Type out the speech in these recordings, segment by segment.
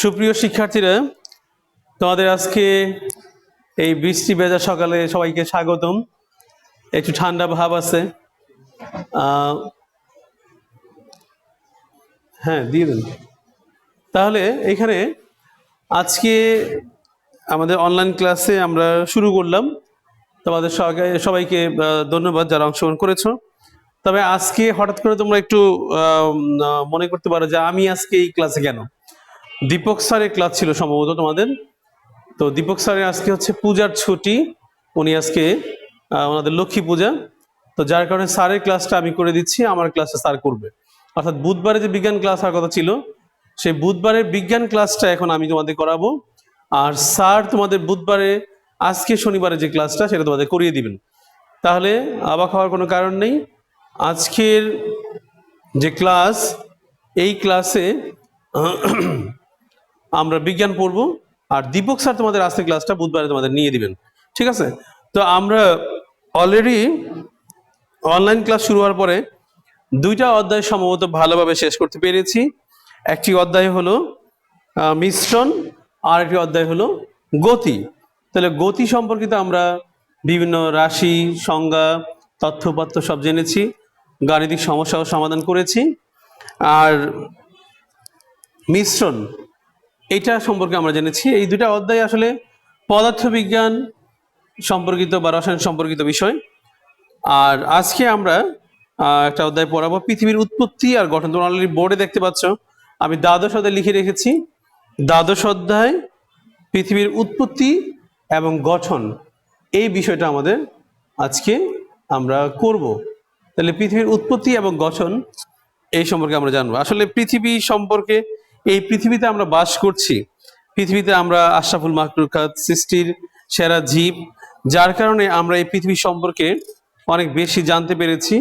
সুপ্রিয় শিক্ষার্থীরা, তোমাদের আজকে এই বৃষ্টি ভেজা সকালে সবাইকে স্বাগতম। একটু ঠান্ডা ভাব আছে। হ্যাঁ, দিয়ে দেন। তাহলে এখানে আজকে আমাদের অনলাইন ক্লাসে আমরা শুরু করলাম। তোমাদের সবাইকে ধন্যবাদ যারা অংশগ্রহণ করেছো। তবে আজকে হঠাৎ করে তোমরা একটু মনে করতে পারো যে আমি আজকে এই ক্লাসে কেন। দীপক স্যারের ক্লাস ছিল সম্ভবত তোমাদের। তো দীপক স্যারের আজকে হচ্ছে পূজার ছুটি, উনি আজকে ওনাদের লক্ষ্মী পূজা, তো যার কারণে স্যারের ক্লাসটা আমি করে দিচ্ছি, আমার ক্লাসটা স্যার করবে। অর্থাৎ বুধবারে যে বিজ্ঞান ক্লাস হওয়ার কথা ছিল, সেই বুধবারের বিজ্ঞান ক্লাসটা এখন আমি তোমাদের করাবো, আর স্যার তোমাদের বুধবারে আজকে শনিবারে যে ক্লাসটা সেটা তোমাদের করিয়ে দিবেন। তাহলে অবাক হওয়ার কোনো কারণ নেই। আজকের যে ক্লাস, এই ক্লাসে আমরা বিজ্ঞান পড়বো, আর দীপক স্যার তোমাদের আজকে ক্লাসটা বুধবারে তোমাদের নিয়ে দিবেন, ঠিক আছে? তো আমরা অলরেডি অনলাইন ক্লাস শুরু হওয়ার পরে দুইটা অধ্যায় সম্ভবত ভালোভাবে শেষ করতে পেরেছি। একটি অধ্যায় হলো মিশ্রণ, আর একটি অধ্যায় হলো গতি। তাহলে গতি সম্পর্কিত আমরা বিভিন্ন রাশি, সংজ্ঞা, তথ্যপাত্য সব জেনেছি, গাণিতিক সমস্যাও সমাধান করেছি। আর মিশ্রণ এটা সম্পর্কে আমরা জেনেছি। এই দুটা অধ্যায় আসলে পদার্থবিজ্ঞান সম্পর্কিত বা রসায়ন সম্পর্কিত বিষয়। আর আজকে আমরা একটা অধ্যায় পড়াবো পৃথিবীর উৎপত্তি আর গঠন। তোমরা অলরেডি বোর্ডে দেখতে পাচ্ছ, আমি দ্বাদশ অধ্যায় লিখে রেখেছি। দ্বাদশ অধ্যায় পৃথিবীর উৎপত্তি এবং গঠন, এই বিষয়টা আমাদের আজকে আমরা করব। তাহলে পৃথিবীর উৎপত্তি এবং গঠন এই সম্পর্কে আমরা জানবো। আসলে পৃথিবী সম্পর্কে, এই পৃথিবীতে আমরা বাস করছি, পৃথিবীতে আমরা আশরাফুল মাখলুকাত, সৃষ্টির সেরা জীব, যার কারণে আমরা এই পৃথিবী সম্পর্কে অনেক বেশি জানতে পেরেছি।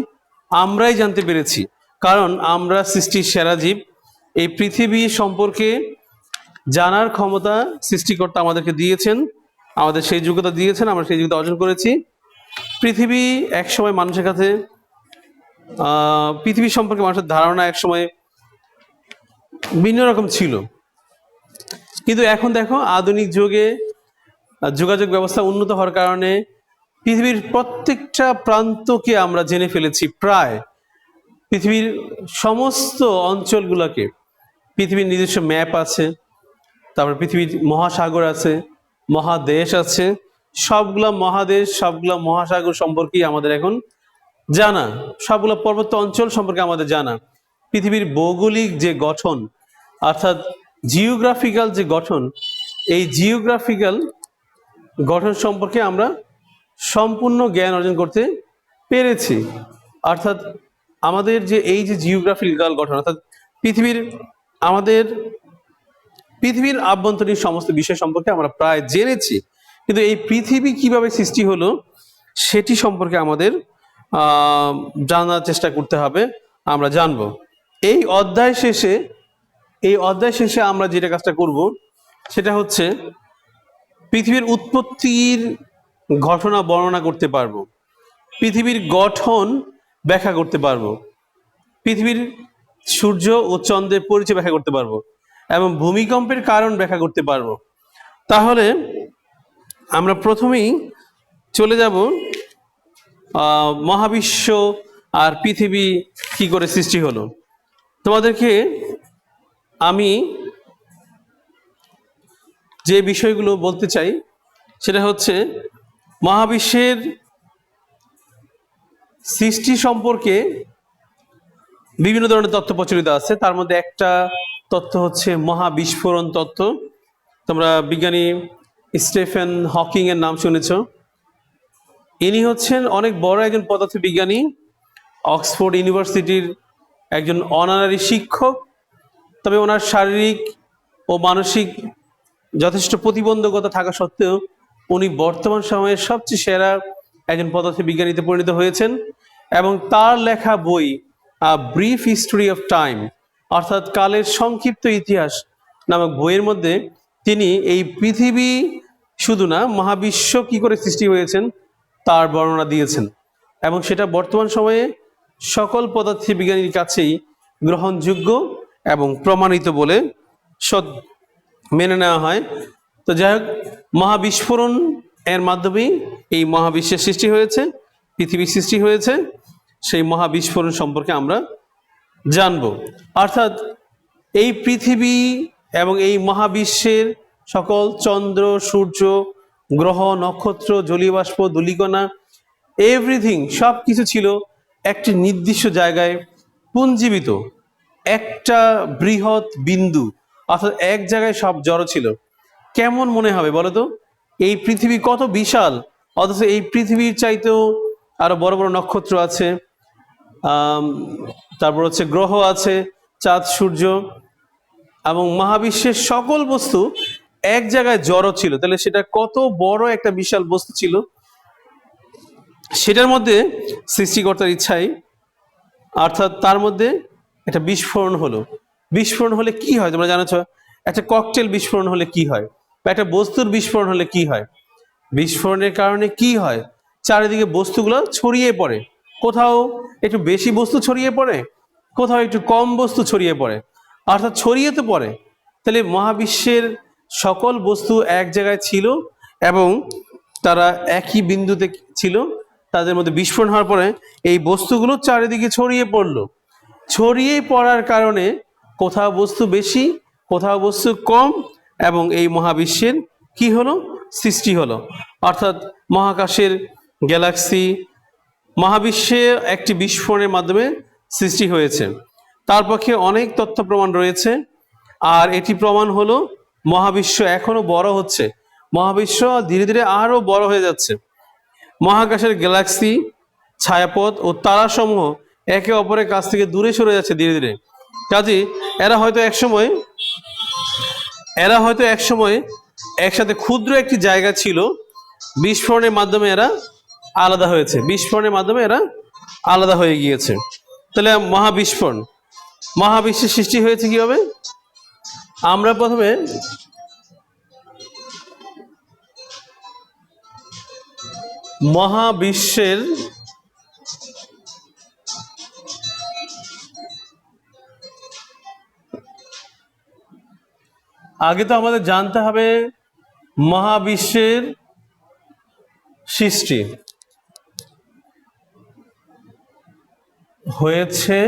আমরাই জানতে পেরেছি কারণ আমরা সৃষ্টির সেরা জীব। এই পৃথিবী সম্পর্কে জানার ক্ষমতা সৃষ্টিকর্তা আমাদেরকে দিয়েছেন, আমাদের সেই যোগ্যতা দিয়েছেন, আমরা সেই যোগ্যতা অর্জন করেছি। পৃথিবী একসময় মানুষের কাছে, পৃথিবী সম্পর্কে মানুষের ধারণা একসময় ভিন্ন রকম ছিল, কিন্তু এখন দেখো আধুনিক যুগে যোগাযোগ ব্যবস্থা উন্নত হওয়ার কারণে পৃথিবীর প্রত্যেকটা প্রান্তকে আমরা জেনে ফেলেছি। প্রায় পৃথিবীর সমস্ত অঞ্চলগুলোকে, পৃথিবীর নিজস্ব ম্যাপ আছে, তারপর পৃথিবীর মহাসাগর আছে, মহাদেশ আছে, সবগুলা মহাদেশ, সবগুলা মহাসাগর সম্পর্কেই আমাদের এখন জানা, সবগুলো পর্বত অঞ্চল সম্পর্কে আমাদের জানা। পৃথিবীর ভৌগোলিক যে গঠন, অর্থাৎ জিওগ্রাফিক্যাল যে গঠন, এই জিওগ্রাফিক্যাল গঠন সম্পর্কে আমরা সম্পূর্ণ জ্ঞান অর্জন করতে পেরেছি। অর্থাৎ আমাদের যে এই যে জিওগ্রাফিক্যাল গঠন, অর্থাৎ আমাদের পৃথিবীর আভ্যন্তরীণ সমস্ত বিষয় সম্পর্কে আমরা প্রায় জেনেছি, কিন্তু এই পৃথিবী কিভাবে সৃষ্টি হলো সেটি সম্পর্কে আমাদের জানার চেষ্টা করতে হবে, আমরা জানবো। এই অধ্যায় শেষে আমরা যেটা কাজটা করব সেটা হচ্ছে পৃথিবীর উৎপত্তির ঘটনা বর্ণনা করতে পারবো, পৃথিবীর গঠন ব্যাখ্যা করতে পারবো, পৃথিবীর সূর্য ও চন্দ্রের পরিচয় ব্যাখ্যা করতে পারবো, এবং ভূমিকম্পের কারণ ব্যাখ্যা করতে পারবো। তাহলে আমরা প্রথমেই চলে যাব মহাবিশ্ব আর পৃথিবী কি করে সৃষ্টি হলো। তোমাদেরকে আমি যে বিষয়গুলো বলতে চাই সেটা হচ্ছে মহাবিশ্বের সৃষ্টি সম্পর্কে বিভিন্ন ধরনের তথ্য প্রচলিত আছে। তার মধ্যে একটা তথ্য হচ্ছে মহাবিস্ফোরণ তত্ত্ব। তোমরা বিজ্ঞানী স্টিফেন হকিং এর নাম শুনেছ। ইনি হচ্ছেন অনেক বড় একজন পদার্থবিজ্ঞানী, অক্সফোর্ড ইউনিভার্সিটির একজন অনারারি শিক্ষক। তবে ওনার শারীরিক ও মানসিক যথেষ্ট প্রতিবন্ধকতা থাকা সত্ত্বেও উনি বর্তমান সময়ের সবচেয়ে সেরা একজন পদার্থবিজ্ঞানীতে পরিণত হয়েছেন, এবং তার লেখা বই ব্রিফ হিস্টোরি অফ টাইম, অর্থাৎ কালের সংক্ষিপ্ত ইতিহাস নামক বইয়ের মধ্যে তিনি এই পৃথিবী শুধু না, মহাবিশ্ব কি করে সৃষ্টি হয়েছেন তার বর্ণনা দিয়েছেন, এবং সেটা বর্তমান সময়ে সকল পদার্থবিজ্ঞানীর কাছেই গ্রহণযোগ্য এবং প্রমাণিত বলে মেনে নেওয়া হয়। তো যাই হোক, মহাবিস্ফোরণ এর মাধ্যমেই এই মহাবিশ্বের সৃষ্টি হয়েছে, পৃথিবীর সৃষ্টি হয়েছে। সেই মহাবিস্ফোরণ সম্পর্কে আমরা জানব। অর্থাৎ এই পৃথিবী এবং এই মহাবিশ্বের সকল চন্দ্র, সূর্য, গ্রহ, নক্ষত্র, জলীয় বাষ্প, ধূলিকণা, এভরিথিং সব কিছু ছিল একটি নির্দিষ্ট জায়গায় পুঞ্জীবিত, একটা বৃহৎ বিন্দু, অর্থাৎ এক জায়গায় সব জড়ো ছিল। কেমন মনে হবে বলো তো? এই পৃথিবী কত বিশাল, অথচ এই পৃথিবীর চাইতেও আরো বড় বড় নক্ষত্র আছে, তারপর হচ্ছে গ্রহ আছে, চাঁদ, সূর্য, এবং মহাবিশ্বের সকল বস্তু এক জায়গায় জড়ো ছিল। তাহলে সেটা কত বড় একটা বিশাল বস্তু ছিল। সেটার মধ্যে সৃষ্টিকর্তার ইচ্ছাই, অর্থাৎ তার মধ্যে একটা বিস্ফোরণ হলো। বিস্ফোরণ হলে কি হয় তোমরা জানোছ? একটা ককটেল বিস্ফোরণ হলে কি হয়, বা একটা বস্তুর বিস্ফোরণ হলে কি হয়? বিস্ফোরণের কারণে কি হয়? চারিদিকে বস্তুগুলো ছড়িয়ে পড়ে। কোথাও একটু বেশি বস্তু ছড়িয়ে পড়ে, কোথাও একটু কম বস্তু ছড়িয়ে পড়ে, অর্থাৎ ছড়িয়ে তো পড়ে। তাহলে মহাবিশ্বের সকল বস্তু এক জায়গায় ছিল এবং তারা একই বিন্দুতে ছিল। তাদের মধ্যে বিস্ফোরণ হওয়ার পরে এই বস্তুগুলো চারিদিকে ছড়িয়ে পড়লো। ছড়িয়ে পড়ার কারণে কোথাও বস্তু বেশি, কোথাও বস্তু কম, এবং এই মহাবিশ্বের কি হলো? সৃষ্টি হলো। অর্থাৎ মহাকাশের গ্যালাক্সি মহাবিশ্বে একটি বিস্ফোরণের মাধ্যমে সৃষ্টি হয়েছে। তার পক্ষে অনেক তথ্য প্রমাণ রয়েছে, আর এটি প্রমাণ হলো মহাবিশ্ব এখনো বড় হচ্ছে, মহাবিশ্ব ধীরে ধীরে আরো বড় হয়ে যাচ্ছে। মহাকাশের গ্যালাক্সি, ছায়াপথ ও তারাসমূহ একে অপরের কাছ থেকে দূরে সরে যাচ্ছে ধীরে ধীরে। কাজে এরা হয়তো একসময় একসাথে ক্ষুদ্র একটি জায়গা ছিল, বিস্ফোরণের মাধ্যমে এরা আলাদা হয়েছে, বিস্ফোরণের মাধ্যমে এরা আলাদা হয়ে গিয়েছে। তাহলে মহাবিশ্বের সৃষ্টি হয়েছে কিভাবে? আমরা প্রথমে মহাবিশ্বের আগে তো আমাদের জানতে হবে মহাবিশ্বের সৃষ্টি হয়েছে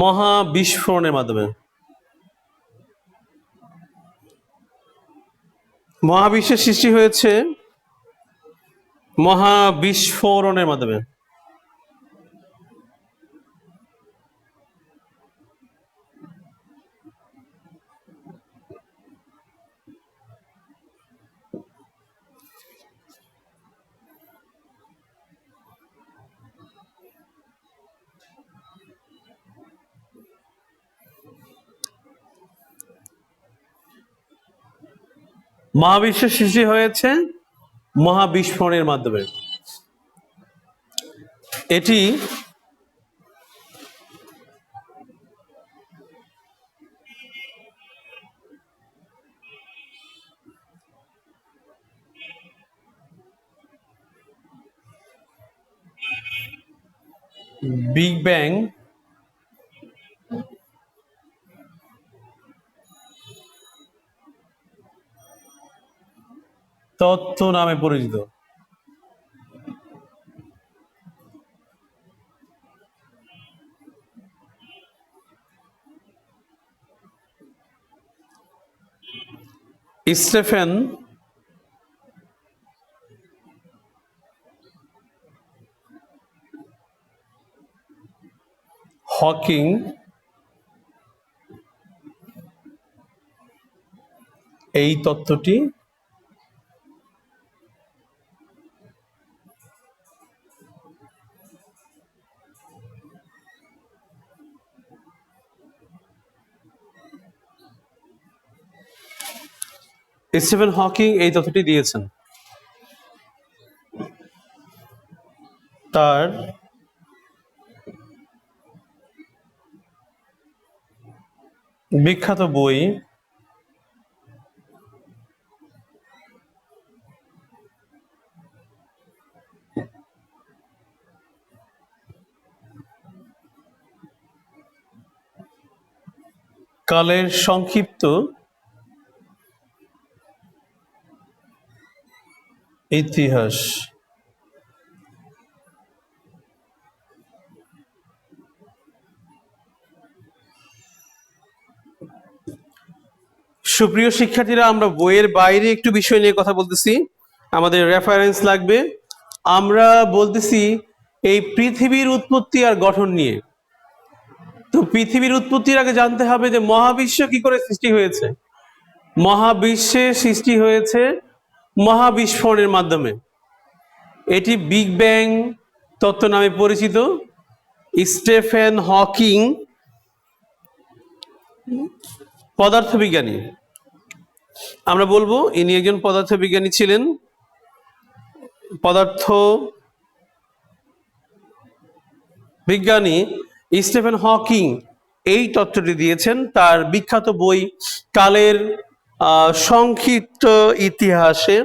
মহাবিস্ফোরণের মাধ্যমে। মহাবিশ্বের সৃষ্টি হয়েছে মহাবিস্ফোরণের মাধ্যমে। মহাবিশ্বের সৃষ্টি হয়েছে মহাবিস্ফোরণের মাধ্যমে। এটি বিগ ব্যাং তত্ত্ব নামে পরিচিত। স্টিফেন হকিং এই তত্ত্বটি স্টিফেন হকিং এই তথ্যটি দিয়েছেন। তার বিখ্যাত বই কালের সংক্ষিপ্ত ইতিহাস। সুপ্রিয় শিক্ষার্থীরা, আমরা বইয়ের বাইরে একটু বিষয় নিয়ে কথা বলতেছি, আমাদের রেফারেন্স লাগবে। আমরা বলতেছি এই পৃথিবীর উৎপত্তি আর গঠন নিয়ে। তো পৃথিবীর উৎপত্তির আগে জানতে হবে যে মহাবিশ্ব কি করে সৃষ্টি হয়েছে। মহাবিশ্বের সৃষ্টি হয়েছে মহাবিস্ফোরণের মাধ্যমে। এটি বিগ ব্যাং তত্ত্ব নামে পরিচিত। স্টিফেন হকিং পদার্থবিজ্ঞানী, আমরা বলবো ইনি একজন পদার্থবিজ্ঞানী ছিলেন। পদার্থ বিজ্ঞানী স্টিফেন হকিং এই তত্ত্বটি দিয়েছেন তার বিখ্যাত বই কালের সংক্ষিপ্ত ইতিহাসে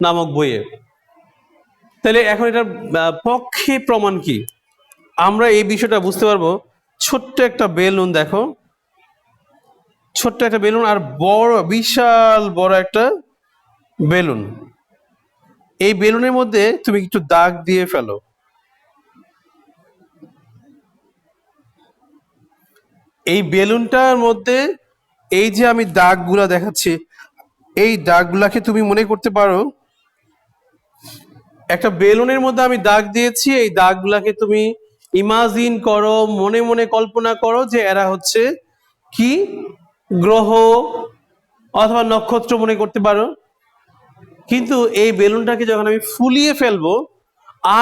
নামক বইয়ে। তাহলে এখন এটার পক্ষে প্রমাণ কি, আমরা এই বিষয়টা বুঝতে পারবো। ছোট্ট একটা বেলুন দেখো, ছোট্ট একটা বেলুন আর বড় বিশাল বড় একটা বেলুন। এই বেলুনের মধ্যে তুমি একটু দাগ দিয়ে ফেলো। এই বেলুনটার মধ্যে এই যে আমি দাগগুলা দেখাচ্ছি, এই দাগগুলাকে তুমি মনে করতে পারো একটা বেলুনের মধ্যে আমি দাগ দিয়েছি। এই দাগগুলাকে তুমি ইমাজিন করো, মনে মনে কল্পনা করো যে এরা হচ্ছে কি গ্রহ অথবা নক্ষত্র মনে করতে পারো। কিন্তু এই বেলুনটাকে যখন আমি ফুলিয়ে ফেলবো,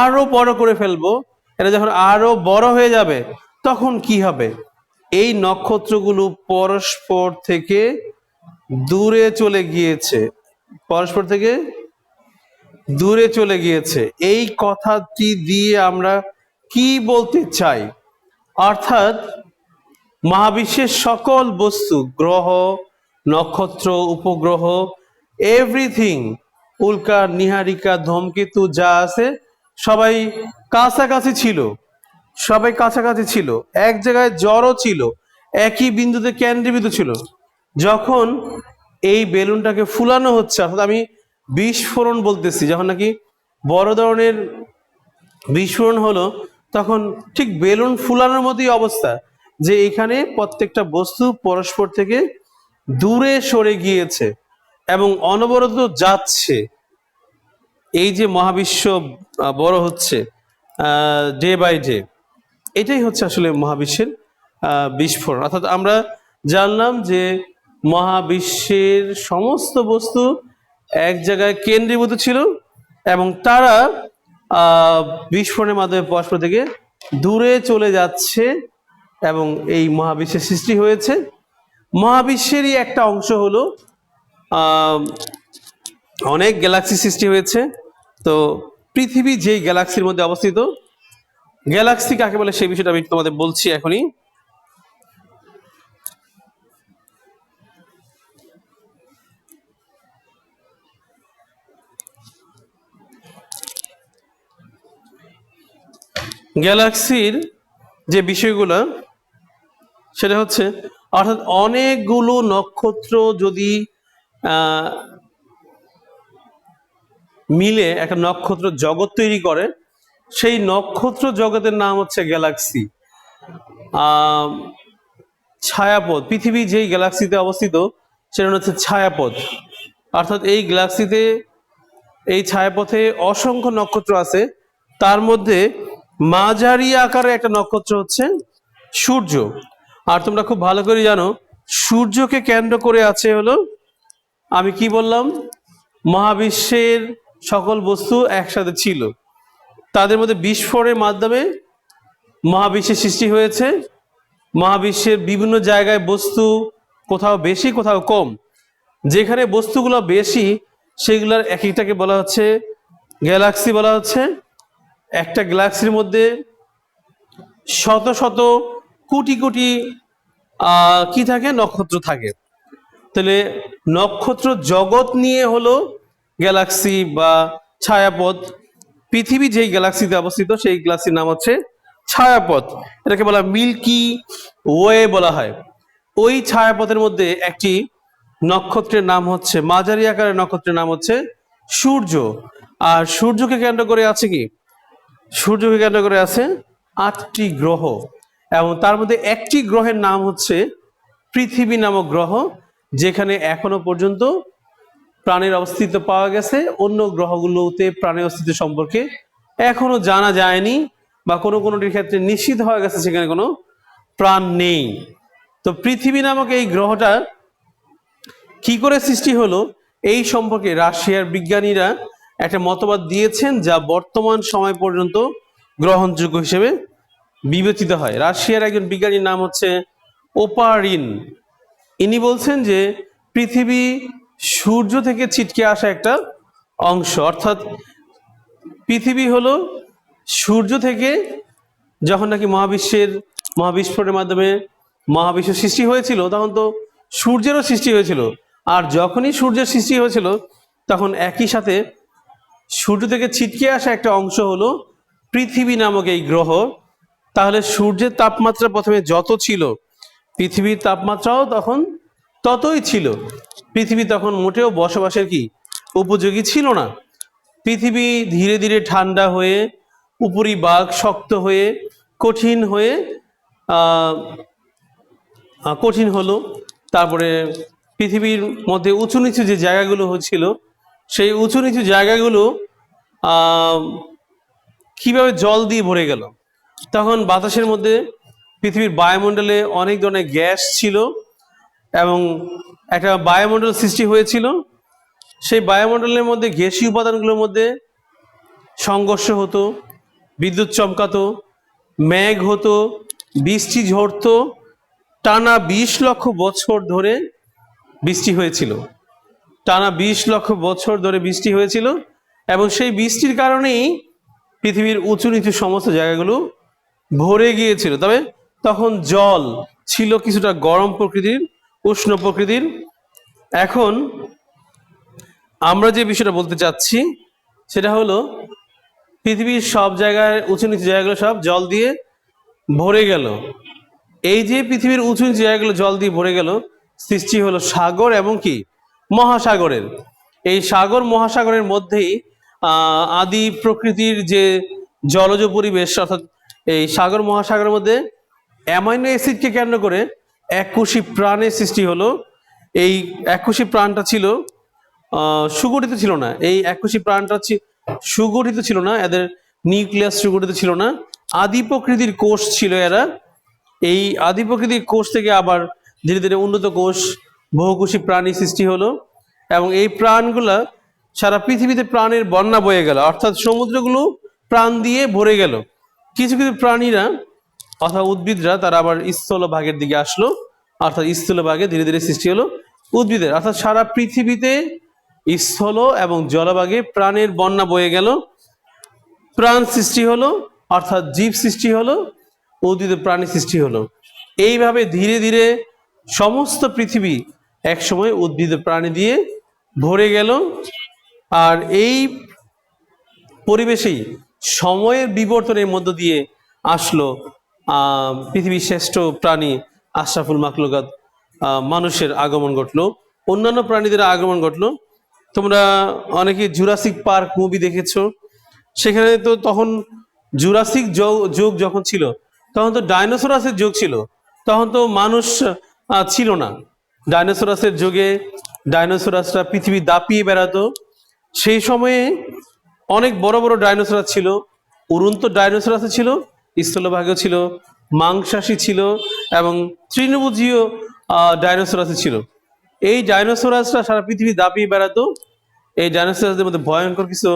আরো বড় করে ফেলবো, এটা যখন আরো বড় হয়ে যাবে তখন কি হবে? এই নক্ষত্রগুলো পরস্পর থেকে দূরে চলে গিয়েছে, পরস্পর থেকে দূরে চলে গিয়েছে। এই কথাটি দিয়ে আমরা কি বলতে চাই? অর্থাৎ মহাবিশ্বের সকল বস্তু, গ্রহ, নক্ষত্র, উপগ্রহ, এভরিথিং, উল্কা, নীহারিকা, ধূমকেতু যা আছে সবাই কাছাকাছি ছিল, সবাই কাছাকাছি ছিল, এক জায়গায় জড়ো ছিল, একই বিন্দুতে কেন্দ্রীভূত ছিল। যখন এই বেলুনটাকে ফুলানো হচ্ছে, অর্থাৎ আমি বিস্ফোরণ বলতেছি, যখন নাকি বড় ধরনের বিস্ফোরণ হলো তখন ঠিক বেলুন ফুলানোর মতোই অবস্থা, যে এখানে প্রত্যেকটা বস্তু পরস্পর থেকে দূরে সরে গিয়েছে এবং অনবরত যাচ্ছে। এই যে মহাবিশ্ব বড় হচ্ছে ডে বাই ডে, এটাই হচ্ছে আসলে মহাবিশ্বের বিস্ফোরণ। অর্থাৎ আমরা জানলাম যে মহাবিশ্বের সমস্ত বস্তু এক জায়গায় কেন্দ্রীভূত ছিল এবং তারা বিস্ফোরণের মাধ্যমে পরস্পর থেকে দূরে চলে যাচ্ছে এবং এই মহাবিশ্বের সৃষ্টি হয়েছে। মহাবিশ্বেরই একটা অংশ হলো অনেক গ্যালাক্সি সৃষ্টি হয়েছে। তো পৃথিবী যেই গ্যালাক্সির মধ্যে অবস্থিত, গ্যালাক্সি কাকে বলে সেই বিষয়টা আমি তোমাদের বলছি এখনই। গ্যালাক্সির যে বিষয়গুলো সেটা হচ্ছে, অর্থাৎ অনেকগুলো নক্ষত্র যদি মিলে একটা নক্ষত্র জগৎ তৈরি করে, সেই নক্ষত্র জগতের নাম হচ্ছে গ্যালাক্সি। ছায়াপথ, পৃথিবী যেই গ্যালাক্সিতে অবস্থিত সেটা হচ্ছে ছায়াপথ। অর্থাৎ এই গ্যালাক্সিতে, এই ছায়াপথে অসংখ্য নক্ষত্র আছে। তার মধ্যে মাঝারি আকারের একটা নক্ষত্র হচ্ছে সূর্য। আর তোমরা খুব ভালো করে জানো সূর্যকে কেন্দ্র করে আছে হলো, আমি কি বললাম, মহাবিশ্বের সকল বস্তু একসাথে ছিল, তাদের মধ্যে বিস্ফোরণের মাধ্যমে মহাবিশ্বের সৃষ্টি হয়েছে। মহাবিশ্বের বিভিন্ন জায়গায় বস্তু কোথাও বেশি কোথাও কম, যেখানে বস্তুগুলো বেশি সেগুলোর এক একটাকে বলা হচ্ছে গ্যালাক্সি বলা হচ্ছে। একটা গ্যালাক্সির মধ্যে শত শত কোটি কোটি কি থাকে, নক্ষত্র থাকে। তাহলে নক্ষত্র জগৎ নিয়ে হলো গ্যালাক্সি বা ছায়াপথ। পৃথিবী যেই গ্যালাক্সিতে অবস্থিত সেই গ্যালাক্সির নাম হচ্ছে ছায়াপথ। এটাকে বলা মিল্কি ওয়ে বলা হয়। ওই ছায়াপথের মধ্যে একটি নক্ষত্রের নাম হচ্ছে, মাঝারি আকারের নক্ষত্রের নাম হচ্ছে সূর্য। আর সূর্যকে কেন্দ্র করে আছে কি, সূর্যকে কেন্দ্র করে আছে 8টি গ্রহ, এবং তার মধ্যে একটি গ্রহের নাম হচ্ছে পৃথিবী নামক গ্রহ, যেখানে এখনো পর্যন্ত প্রাণের অস্তিত্ব পাওয়া গেছে। অন্য গ্রহগুলোতে প্রাণের অস্তিত্ব সম্পর্কে এখনো জানা যায়নি, বা কোনো কোনোটির ক্ষেত্রে নিশ্চিত হয়ে গেছে সেখানে কোনো প্রাণ নেই। তো পৃথিবী নামক এই গ্রহটা কি করে সৃষ্টি হলো এই সম্পর্কে রাশিয়ার বিজ্ঞানীরা একটা মতবাদ দিয়েছেন, যা বর্তমান সময় পর্যন্ত গ্রহণযোগ্য হিসেবে বিবেচিত হয়। রাশিয়ার একজন বিজ্ঞানীর নাম হচ্ছে ওপারিন। ইনি বলছেন যে পৃথিবী সূর্য থেকে ছিটকে আসা একটা অংশ, অর্থাৎ পৃথিবী হলো সূর্য থেকে, যখন নাকি মহাবিস্ফোরণের মাধ্যমে মহাবিশ্ব সৃষ্টি হয়েছিল, তখন তো সূর্যেরও সৃষ্টি হয়েছিল। আর যখনই সূর্যের সৃষ্টি হয়েছিল, তখন একই সাথে সূর্য থেকে ছিটকে আসা একটা অংশ হলো পৃথিবী নামক এই গ্রহ। তাহলে সূর্যের তাপমাত্রা প্রথমে যত ছিল, পৃথিবীর তাপমাত্রাও তখন ততই ছিল। পৃথিবী তখন মোটেও বসবাসের কি উপযোগী ছিল না। পৃথিবী ধীরে ধীরে ঠান্ডা হয়ে, উপরিভাগ শক্ত হয়ে, কঠিন হলো। তারপরে পৃথিবীর মধ্যে উঁচু নিচু যে জায়গাগুলো হচ্ছিল, সেই উঁচু নিচু জায়গাগুলো কিভাবে জল দিয়ে ভরে গেল। তখন বাতাসের মধ্যে, পৃথিবীর বায়ুমণ্ডলে অনেক ধরনের গ্যাস ছিল, এবং একটা বায়ুমণ্ডল সৃষ্টি হয়েছিল। সেই বায়ুমণ্ডলের মধ্যে গ্যাসীয় উপাদানগুলোর মধ্যে সংঘর্ষ হতো, বিদ্যুৎ চমকাতো, মেঘ হতো, বৃষ্টি ঝরতো। টানা 20 লক্ষ বছর ধরে বৃষ্টি হয়েছিল, টানা 20 লক্ষ বছর ধরে বৃষ্টি হয়েছিল। এবং সেই বৃষ্টির কারণেই পৃথিবীর উঁচু নিচু সমস্ত জায়গাগুলো ভরে গিয়েছিল। তবে তখন জল ছিল কিছুটা গরম প্রকৃতির, উষ্ণ প্রকৃতির। এখন আমরা যে বিষয়টা বলতে চাচ্ছি সেটা হলো, পৃথিবীর সব জায়গায় উঁচু নিচু জায়গাগুলো সব জল দিয়ে ভরে গেল। এই যে পৃথিবীর উঁচু নিচু জায়গাগুলো জল দিয়ে ভরে গেল, সৃষ্টি হলো সাগর এবং কি মহাসাগরের। এই সাগর মহাসাগরের মধ্যেই আদি প্রকৃতির যে জলজ পরিবেশ, অর্থাৎ এই সাগর মহাসাগরের মধ্যে অ্যামাইনো অ্যাসিডকে কেন্দ্র করে এককোষী প্রাণের সৃষ্টি হলো। এই এককোষী প্রাণটা ছিল সুগঠিত ছিল না। এই এককোষী প্রাণটা সুগঠিত ছিল না, এদের নিউক্লিয়াস সুগঠিত ছিল না। আদি প্রকৃতির কোষ ছিল এরা। এই আদি প্রকৃতির কোষ থেকে আবার ধীরে ধীরে উন্নত কোষ, বহুকোষী প্রাণী সৃষ্টি হলো, এবং এই প্রাণগুলা সারা পৃথিবীতে প্রাণের বন্যা বয়ে গেল, অর্থাৎ সমুদ্রগুলো প্রাণ দিয়ে ভরে গেল। কিছু কিছু প্রাণীরা অর্থাৎ উদ্ভিদরা তারা আবার স্থলভাগের দিকে আসলো, অর্থাৎ স্থলভাগে ধীরে ধীরে সৃষ্টি হলো উদ্ভিদের। অর্থাৎ সারা পৃথিবীতে স্থল এবং জলভাগে প্রাণের বন্যা বয়ে গেল, প্রাণ সৃষ্টি হলো, অর্থাৎ জীব সৃষ্টি হলো, উদ্ভিদ প্রাণী সৃষ্টি হলো। এইভাবে ধীরে ধীরে সমস্ত পৃথিবী একসময় উদ্ভিদ প্রাণী দিয়ে ভরে গেল। আর এই পরিবেশেই সময়ের বিবর্তনের মধ্য দিয়ে আসলো পৃথিবীর শ্রেষ্ঠ প্রাণী আশরাফুল মাখলুকাত মানুষের আগমন ঘটলো, অন্যান্য প্রাণীদের আগমন ঘটলো। তোমরা অনেকে জুরাসিক পার্ক মুভি দেখেছো, সেখানে তো তখন জুরাসিক যুগ যখন ছিল, তখন তো ডাইনোসরাসের যুগ ছিল, তখন তো মানুষ ছিল না। ডাইনোসরাসের যুগে ডাইনোসরাসরা পৃথিবী দাপিয়ে বেড়াতো। সেই সময়ে অনেক বড় বড় ডাইনোসরাস ছিল, উড়ন্ত ডাইনোসরাস ছিল, স্থলভাগীয় ছিল, মাংসাশী ছিল, এবং তৃণভোজীয় ডাইনোসরাস ছিল। এই ডাইনোসরাসরা সারা পৃথিবী দাপিয়ে বেড়াতো। এই ডাইনোসরাসদের মধ্যে ভয়ঙ্কর কিছু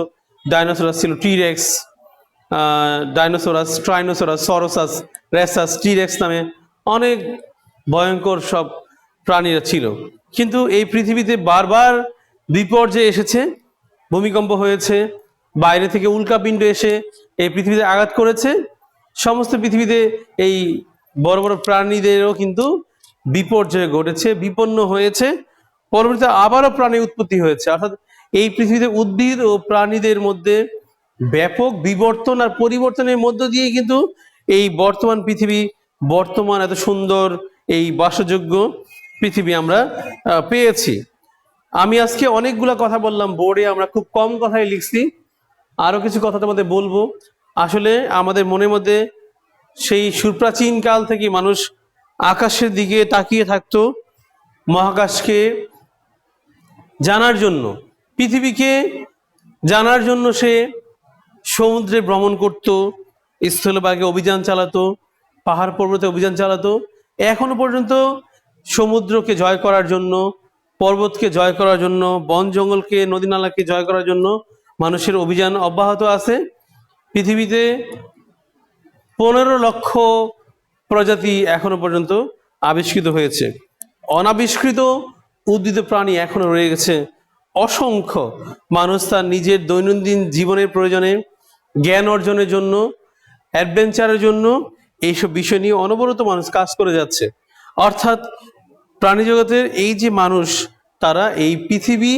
ডাইনোসরাস ছিল, টিরেক্স, ডাইনোসরাস, ট্রাইনোসরাস, সরোসাস, রেসাস, টিরেক্স নামে অনেক ভয়ঙ্কর সব প্রাণীরা ছিল। কিন্তু এই পৃথিবীতে বারবার বিপর্যয় এসেছে, ভূমিকম্প হয়েছে, বাইরে থেকে উল্কাপিণ্ড এসে এই পৃথিবীতে আঘাত করেছে। সমস্ত পৃথিবীতে এই বড় বড় প্রাণীদেরও কিন্তু বিপর্যয় ঘটেছে, বিপন্ন হয়েছে। পরবর্তীতে আবারও প্রাণী উৎপত্তি হয়েছে। অর্থাৎ এই পৃথিবীতে উদ্ভিদ ও প্রাণীদের মধ্যে ব্যাপক বিবর্তন আর পরিবর্তনের মধ্য দিয়ে কিন্তু এই বর্তমান পৃথিবী, বর্তমান এত সুন্দর এই বাসযোগ্য পৃথিবী আমরা পেয়েছি। আমি আজকে অনেকগুলা কথা বললাম, বোর্ডে আমরা খুব কম কথাই লিখছি, আরো কিছু কথা তোমাদের বলবো। আসলে আমাদের মনের মধ্যে সেই সুপ্রাচীন কাল থেকে মানুষ আকাশের দিকে তাকিয়ে থাকতো, মহাকাশকে জানার জন্য, পৃথিবীকে জানার জন্য সে সমুদ্রে ভ্রমণ করত, স্থলভাগে অভিযান চালাতো, পাহাড় পর্বতে অভিযান চালাতো। এখনো পর্যন্ত সমুদ্রকে জয় করার জন্য, পর্বতকে জয় করার জন্য, বন জঙ্গলকে, নদী নালাকে জয় করার জন্য মানুষের অভিযান অব্যাহত আছে। পৃথিবীতে 15 লক্ষ প্রজাতি এখনো পর্যন্ত আবিষ্কৃত হয়েছে। অনাবিষ্কৃত উদ্ভিদ প্রাণী এখনো রয়ে গেছে অসংখ্য। মানুষ তার নিজের দৈনন্দিন জীবনের প্রয়োজনে, জ্ঞান অর্জনের জন্য, অ্যাডভেঞ্চারের জন্য এইসব বিষয় নিয়ে অনবরত মানুষ কাজ করে যাচ্ছে। অর্থাৎ প্রাণী জগতের এই যে মানুষ, তারা এই পৃথিবী,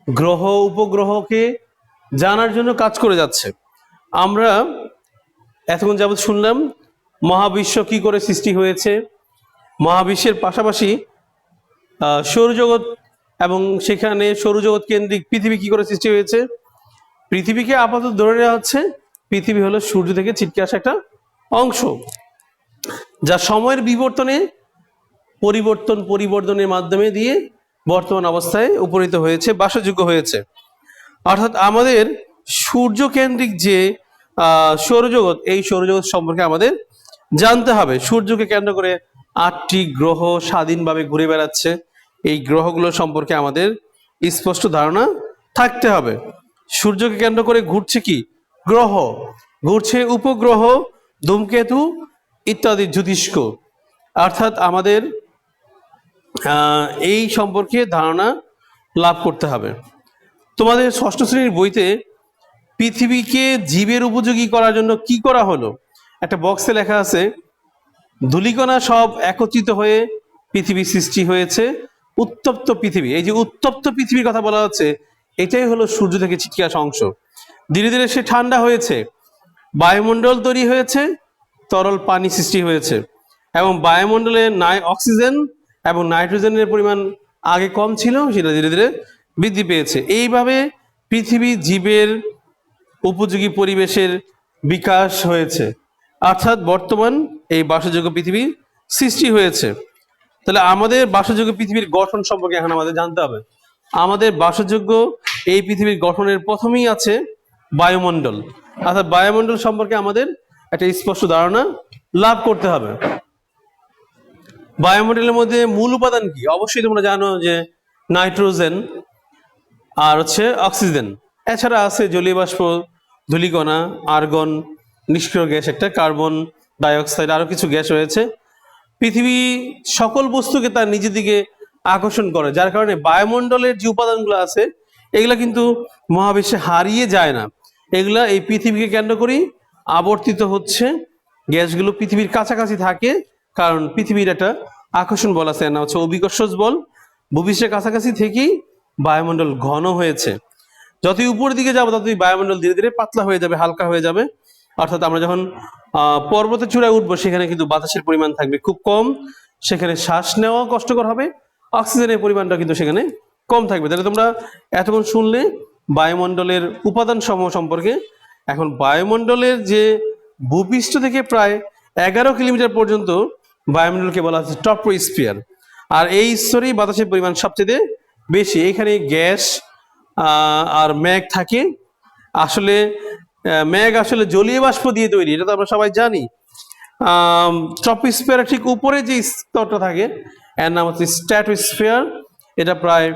গ্রহ, উপগ্রহকে জানার জন্য কাজ করে যাচ্ছে। আমরা এতক্ষণ যাবৎ শুনলাম মহাবিশ্ব কি করে সৃষ্টি হয়েছে, মহাবিশ্বের পাশাপাশি সৌরজগৎ এবং সেখানে সৌরজগৎ কেন্দ্রিক পৃথিবী কি করে সৃষ্টি হয়েছে। পৃথিবীকে আপাতত ধরে নেওয়া হচ্ছে পৃথিবী হলো সূর্য থেকে ছিটকে আসা একটা অংশ, যা সময়ের পরিবর্তনের মাধ্যমে দিয়ে বর্তমান অবস্থায় উপনীত হয়েছে, বাসযোগ্য হয়েছে। অর্থাৎ আমাদের সূর্য কেন্দ্রিক যে সৌরজগৎ, এই সৌরজগৎ সম্পর্কে আমাদের জানতে হবে। সূর্যকে কেন্দ্র করে 8টি গ্রহ স্বাধীনভাবে ঘুরে বেড়াচ্ছে। এই গ্রহগুলো সম্পর্কে আমাদের স্পষ্ট ধারণা থাকতে হবে। সূর্যকে কেন্দ্র করে ঘুরছে কি গ্রহ, ঘুরছে উপগ্রহ, ধূমকেতু ইত্যাদি জ্যোতিষ্ক। অর্থাৎ আমাদের এই সম্পর্কে ধারণা লাভ করতে হবে। তোমাদের 6ষ্ঠ শ্রেণীর বইতে পৃথিবীকে জীবের উপযোগী করার জন্য কি করা হলো, একটা বক্সে লেখা আছে, ধূলিকণা সব একত্রিত হয়ে পৃথিবী সৃষ্টি হয়েছে। উত্তপ্ত পৃথিবী, এই যে উত্তপ্ত পৃথিবীর কথা বলা হচ্ছে, এটাই হলো সূর্য থেকে ছিটকে আসা অংশ। ধীরে ধীরে সে ঠান্ডা হয়েছে, বায়ুমণ্ডল তৈরি হয়েছে, তরল পানি সৃষ্টি হয়েছে, এবং বায়ুমণ্ডলে অক্সিজেন এবং নাইট্রোজেনের পরিমাণ আগে কম ছিল, সেটা ধীরে ধীরে বৃদ্ধি পেয়েছে। এইভাবে পৃথিবী জীবের উপযোগী পরিবেশের বিকাশ হয়েছে। অর্থাৎ বর্তমান এই বাসযোগ্য পৃথিবী সৃষ্টি হয়েছে। তাহলে আমাদের বাসযোগ্য পৃথিবীর গঠন সম্পর্কে এখন আমাদের জানতে হবে। আমাদের বাসযোগ্য এই পৃথিবীর গঠনের প্রথমেই আছে বায়ুমণ্ডল। অর্থাৎ বায়ুমণ্ডল সম্পর্কে আমাদের একটা স্পষ্ট ধারণা লাভ করতে হবে। বায়ুমণ্ডলের মধ্যে মূল উপাদান কি? অবশ্যই তোমরা জানো যে নাইট্রোজেন আর হচ্ছে অক্সিজেন। এছাড়া আছে জলীয় বাষ্প, ধূলিকণা, আর্গন, নিষ্ক্রিয় গ্যাস একটা, কার্বন ডাইঅক্সাইড, আরো কিছু গ্যাস রয়েছে। পৃথিবী সকল বস্তুকে তার নিজের দিকে আকর্ষণ করে, যার কারণে বায়ুমণ্ডলের যে উপাদানগুলো আছে এগুলা কিন্তু মহাবিশ্বে হারিয়ে যায় না। এগুলা এই পৃথিবীকে কেন্দ্র করেই আবর্তিত হচ্ছে। গ্যাসগুলো পৃথিবীর কাছাকাছি থাকে, কারণ পৃথিবীর একটা আকর্ষণ বল আছে, না হচ্ছে অভিকর্ষজ বল। ভূপৃষ্ঠের কাছাকাছি থেকেই বায়ুমণ্ডল ঘন হয়েছে। যতই উপরের দিকে যাবো ততই বায়ুমণ্ডল ধীরে ধীরে পাতলা হয়ে যাবে, হালকা হয়ে যাবে। অর্থাৎ আমরা যখন পর্বতের চূড়ায় উঠবো, সেখানে কিন্তু বাতাসের পরিমাণ থাকবে খুব কম, সেখানে শ্বাস নেওয়া কষ্টকর হবে, অক্সিজেনের পরিমাণটা কিন্তু সেখানে কম থাকবে। তাহলে তোমরা এতক্ষণ শুনলে বায়ুমণ্ডলের উপাদান সমূহ সম্পর্কে। এখন বায়ুমণ্ডলের যে ভূপৃষ্ঠ থেকে প্রায় 11 কিলোমিটার পর্যন্ত বায়ুমণ্ডলকে বলা হচ্ছে ট্রপোস্ফিয়ার। আর এই স্তরেই বাতাসের পরিমাণ সবচেয়ে বেশি। এখানে গ্যাস আর মেঘ থাকে। আসলে মেঘ আসলে জলীয় বাষ্প দিয়ে তৈরি, এটা তো আমরা সবাই জানি। ট্রপোস্ফিয়ারের ঠিক উপরে যে স্তরটা থাকে এর নাম হচ্ছে স্ট্র্যাটোস্ফিয়ার। এটা প্রায়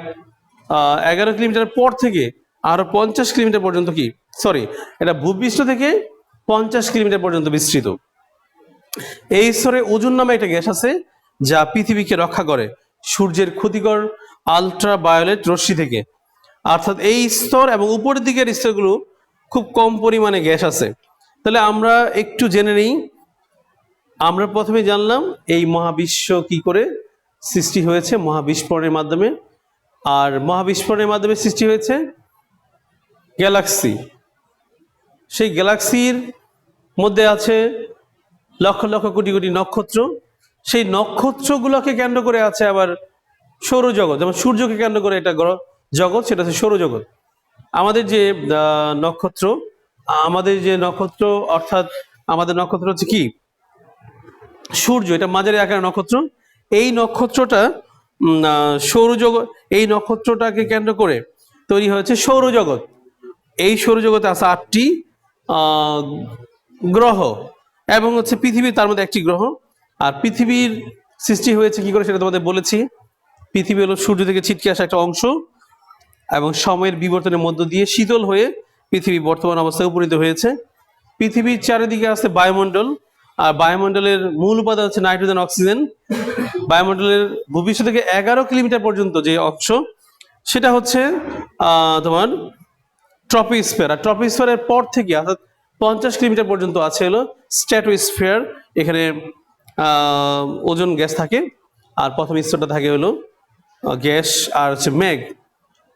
11 কিলোমিটার পর থেকে আরো 50 কিলোমিটার পর্যন্ত এটা ভূপৃষ্ঠ থেকে 50 কিলোমিটার পর্যন্ত বিস্তৃত। এই স্তরে ওজোন নামে একটা গ্যাস আছে, যা পৃথিবীকে রক্ষা করে সূর্যের ক্ষতিকর আলট্রাভায়োলেট রশ্মি থেকে। অর্থাৎ এই স্তর এবং উপরের দিকের স্তরগুলো খুব কম পরিমাণে গ্যাস আছে। তাহলে আমরা একটু জেনে নিই। আমরা প্রথমে জানলাম এই মহাবিশ্ব কি করে সৃষ্টি হয়েছে, মহাবিস্ফোরণের মাধ্যমে। আর মহাবিস্ফোরণের মাধ্যমে সৃষ্টি হয়েছে গ্যালাক্সি। সেই গ্যালাক্সির মধ্যে আছে লক্ষ লক্ষ কোটি কোটি নক্ষত্র। সেই নক্ষত্রগুলোকে কেন্দ্র করে আছে আবার সৌরজগৎ, যেমন সূর্যকে কেন্দ্র করে এটা জগৎ, সেটা হচ্ছে সৌরজগৎ। আমাদের যে নক্ষত্র অর্থাৎ আমাদের নক্ষত্র হচ্ছে কি সূর্য, এটা মাঝারি আকারের নক্ষত্র। এই নক্ষত্রটা সৌরজগৎ, এই নক্ষত্রটাকে কেন্দ্র করে তৈরি হয়েছে সৌরজগৎ। এই সৌরজগতে আছে 8টি গ্রহ এবং হচ্ছে পৃথিবী তার মধ্যে একটি গ্রহ। আর পৃথিবীর সৃষ্টি হয়েছে কি করে সেটা তোমাদের বলেছি। পৃথিবী হলো সূর্য থেকে ছিটকে আসা একটা অংশ এবং সময়ের বিবর্তনের মধ্য দিয়ে শীতল হয়ে পৃথিবী বর্তমান অবস্থায় উপনীত হয়েছে। পৃথিবীর চারিদিকে আছে বায়ুমণ্ডল, আর বায়ুমণ্ডলের মূল উপাদান হচ্ছে নাইট্রোজেন, অক্সিজেন। বায়ুমণ্ডলের ভূপৃষ্ঠ থেকে 11 কিলোমিটার পর্যন্ত যে অংশ সেটা হচ্ছে তোমার ট্রপোস্ফিয়ার। আর ট্রপোস্ফিয়ারের পর থেকে অর্থাৎ 50 কিলোমিটার পর্যন্ত আছে হলো স্ট্র্যাটোস্ফিয়ার। এখানে ওজোন গ্যাস থাকে, আর প্রথম স্তরটা থাকে হলো গ্যাস আর হচ্ছে মেঘ।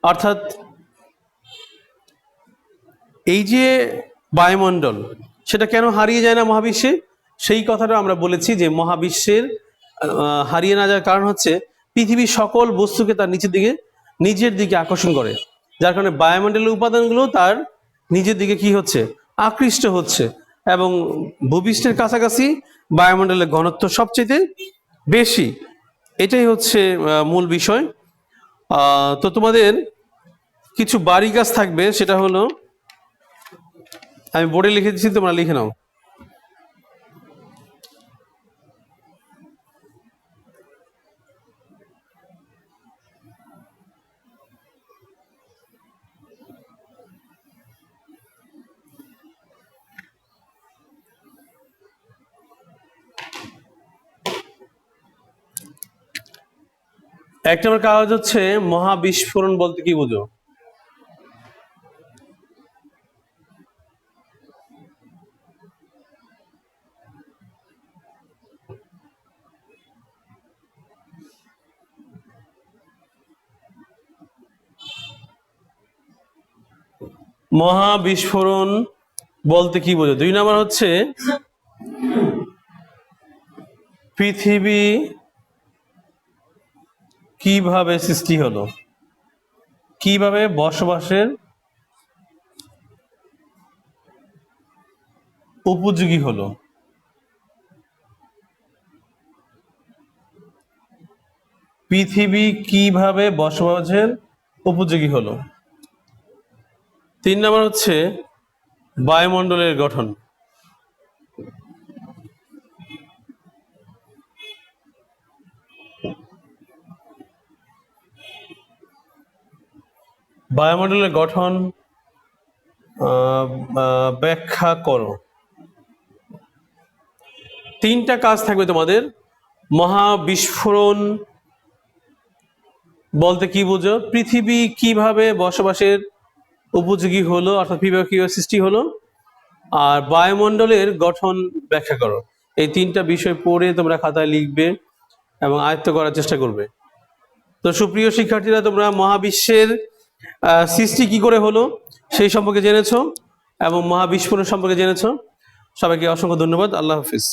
অর্থাৎ এই যে বায়ুমণ্ডল সেটা কেন হারিয়ে যায় না মহাবিশ্বে, সেই কথাটা আমরা বলেছি যে মহাবিশ্বের হারিয়ে না যাওয়ার কারণ হচ্ছে পৃথিবীর সকল বস্তুকে তার নিজের দিকে আকর্ষণ করে, যার কারণে বায়ুমণ্ডলের উপাদানগুলো তার নিজের দিকে কি হচ্ছে, আকৃষ্ট হচ্ছে। এবং ভূপৃষ্ঠের কাছাকাছি বায়ুমণ্ডলের ঘনত্ব সবচেয়ে বেশি। এটাই হচ্ছে মূল বিষয়। তো তোমাদের কিছু বাড়ি কাজ থাকবে, সেটা হলো আমি বোর্ডে লিখে দিচ্ছি, তোমরা লিখে নাও। এক নম্বর কাগজ হচ্ছে মহাবিস্ফোরণ বলতে কি বুঝো? মহাবিস্ফোরণ বলতে কি বোঝো? 2 নম্বর হচ্ছে পৃথিবী কিভাবে সৃষ্টি হলো, কিভাবে বসবাসের উপযোগী হলো। পৃথিবী কিভাবে বসবাসের উপযোগী হলো। 3 নম্বর হচ্ছে বায়ুমণ্ডলের গঠন। বায়ুমণ্ডলের গঠন ব্যাখ্যা করো। 3টা কাজ থাকবে তোমাদের। মহাবিস্ফোরণ বলতে কি বুঝো, পৃথিবী কিভাবে বসবাসের উপযোগী হলো অর্থাৎ কিভাবে সৃষ্টি হলো, আর বায়ুমণ্ডলের গঠন ব্যাখ্যা করো। এই 3টা বিষয় পড়ে তোমরা খাতায় লিখবে এবং আয়ত্ত করার চেষ্টা করবে। তো সুপ্রিয় শিক্ষার্থীরা, তোমরা মহাবিশ্বের সৃষ্টি কি করে হলো সেই সম্পর্কে জেনেছো এবং মহাবিস্ফোরণ সম্পর্কে জেনেছো। সবাইকে অসংখ্য ধন্যবাদ। আল্লাহ হাফিজ।